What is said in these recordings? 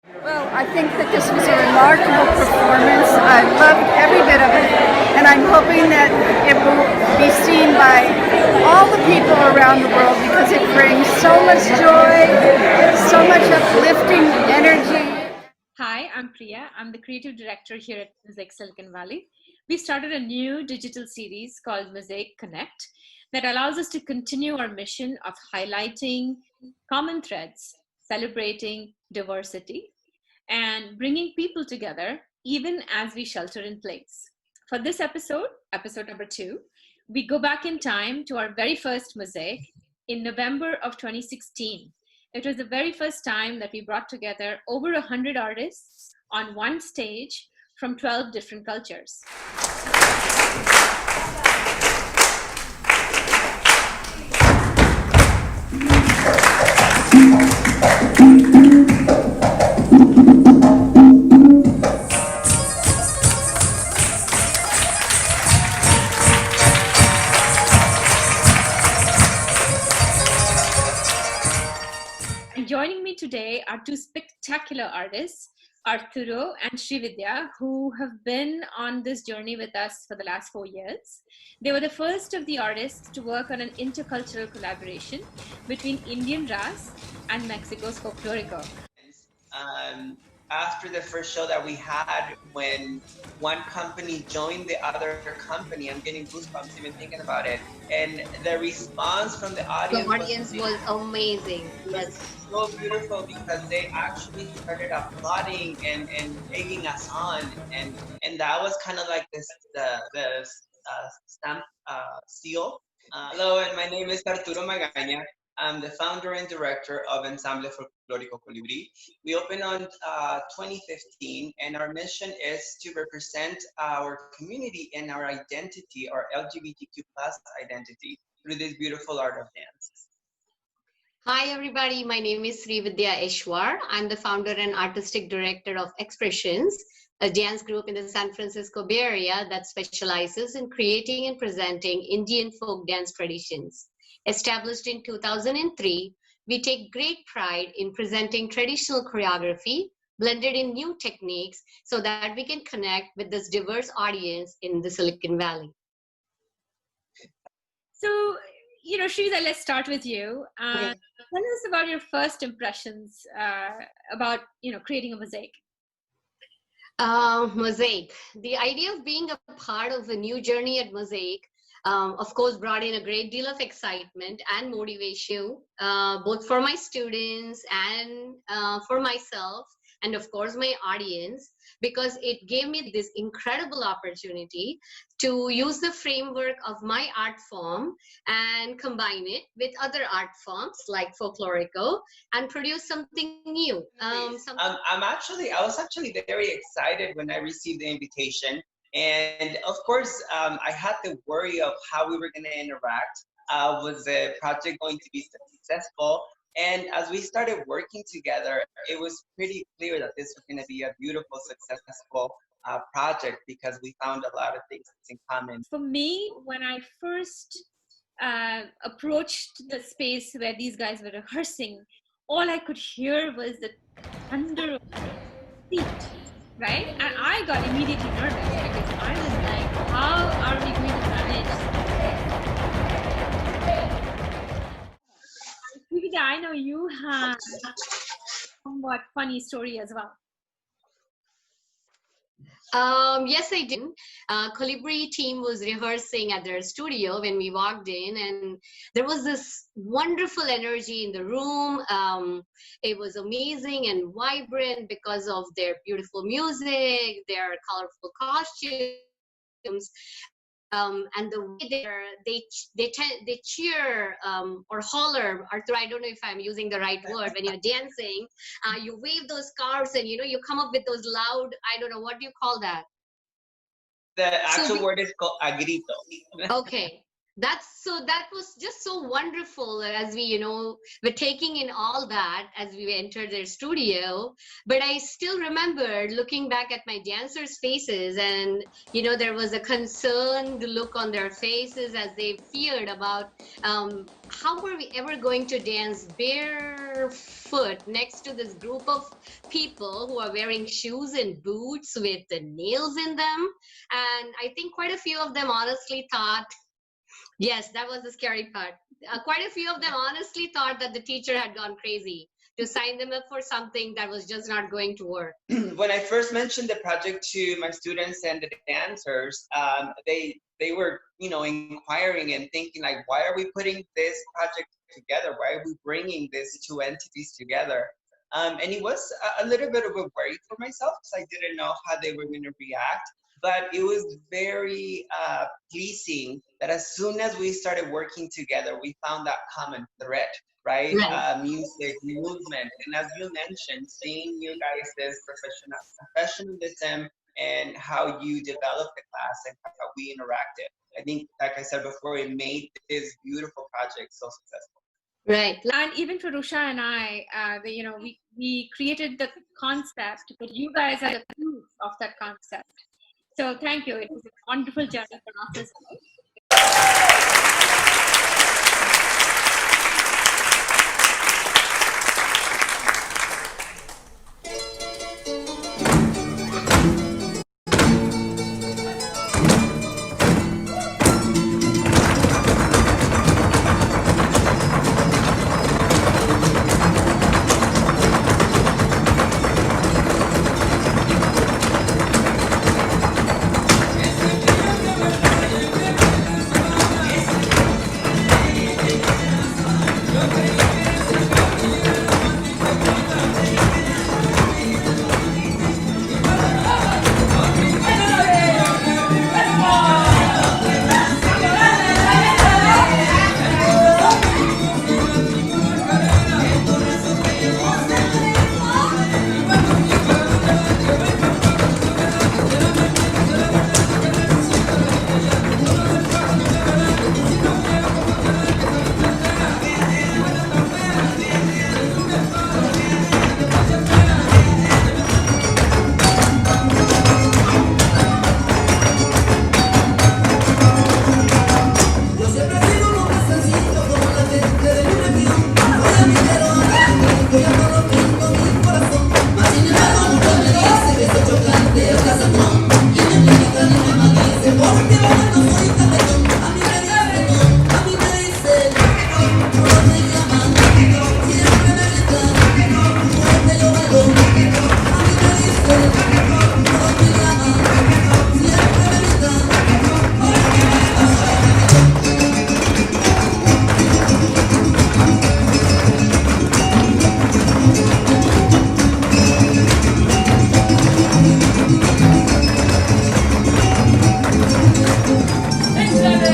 Well, I think that this was a remarkable performance. I loved every bit of it, and I'm hoping that it will be seen by all the people around the world because it brings so much joy, so much uplifting energy. Hi, I'm Priya. I'm the creative director here at Mosaic Silicon Valley. We started a new digital series called Mosaic Connect that allows us to continue our mission of highlighting common threads, celebrating diversity, and bringing people together even as we shelter in place. For this episode, episode number 2, we go back in time to our very first Mosaic in November of 2016. It was the very first time that we brought together over 100 artists on one stage from 12 different cultures. And joining me today are two spectacular artists, Arturo and Srividya, who have been on this journey with us for the last 4 years. They were the first of the artists to work on an intercultural collaboration between Indian Raas and Mexico's Folklorico. um, After the first show that we had, when one company joined the other company, I'm getting goosebumps even thinking about it. And the response from the audience was amazing. Yes, so beautiful because they actually started applauding and egging us on, and that was kind of like the stamp seal. Hello, and my name is Arturo Magaña. I'm the founder and director of Ensamble Folklorico Colibri. We opened on 2015, and our mission is to represent our community and our identity, our LGBTQ plus identity, through this beautiful art of dance. Hi, everybody. My name is Srividya Eshwar. I'm the founder and artistic director of Expressions, a dance group in the San Francisco Bay Area that specializes in creating and presenting Indian folk dance traditions. Established in 2003, we take great pride in presenting traditional choreography blended in new techniques so that we can connect with this diverse audience in the Silicon Valley. So, Shrida, let's start with you. Okay. Tell us about your first impressions about, creating a mosaic. Mosaic. The idea of being a part of a new journey at Mosaic, of course, brought in a great deal of excitement and motivation, both for my students and for myself, and of course, my audience, because it gave me this incredible opportunity to use the framework of my art form and combine it with other art forms like Folklorico and produce something new. I was actually very excited when I received the invitation. And of course, I had the worry of how we were going to interact. Was the project going to be successful? And as we started working together, it was pretty clear that this was going to be a beautiful, successful project because we found a lot of things in common. For me, when I first approached the space where these guys were rehearsing, all I could hear was the thunder of the feet, right? And I got immediately nervous because I was like, how are we going to manage? Srividya, I know you have a somewhat funny story as well. Yes, I did. Colibri team was rehearsing at their studio when we walked in, and there was this wonderful energy in the room. It was amazing and vibrant because of their beautiful music, their colorful costumes, and the way they cheer or holler. Arthur, I don't know if I'm using the right word. When you're dancing, you wave those scarves and you come up with those loud, I don't know, what do you call that? The actual word is called a grito. Okay. That was just so wonderful as we, were taking in all that as we entered their studio. But I still remember looking back at my dancers' faces, and there was a concerned look on their faces as they feared about how were we ever going to dance barefoot next to this group of people who are wearing shoes and boots with the nails in them. And I think quite a few of them honestly thought, yes, that was the scary part. Quite a few of them honestly thought that the teacher had gone crazy to sign them up for something that was just not going to work. When I first mentioned the project to my students and the dancers, they were, inquiring and thinking like, why are we putting this project together? Why are we bringing these two entities together? And it was a little bit of a worry for myself because I didn't know how they were going to react. But it was very pleasing that as soon as we started working together, we found that common thread, right? Music, movement, and as you mentioned, seeing you guys' professionalism and how you developed the class and how we interacted. I think, like I said before, it made this beautiful project so successful. Right. And even for Rusha and I, we created the concept, but you guys are the proof of that concept. So thank you. It was a wonderful journey for us as well. Thanks,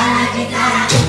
Ala gitara,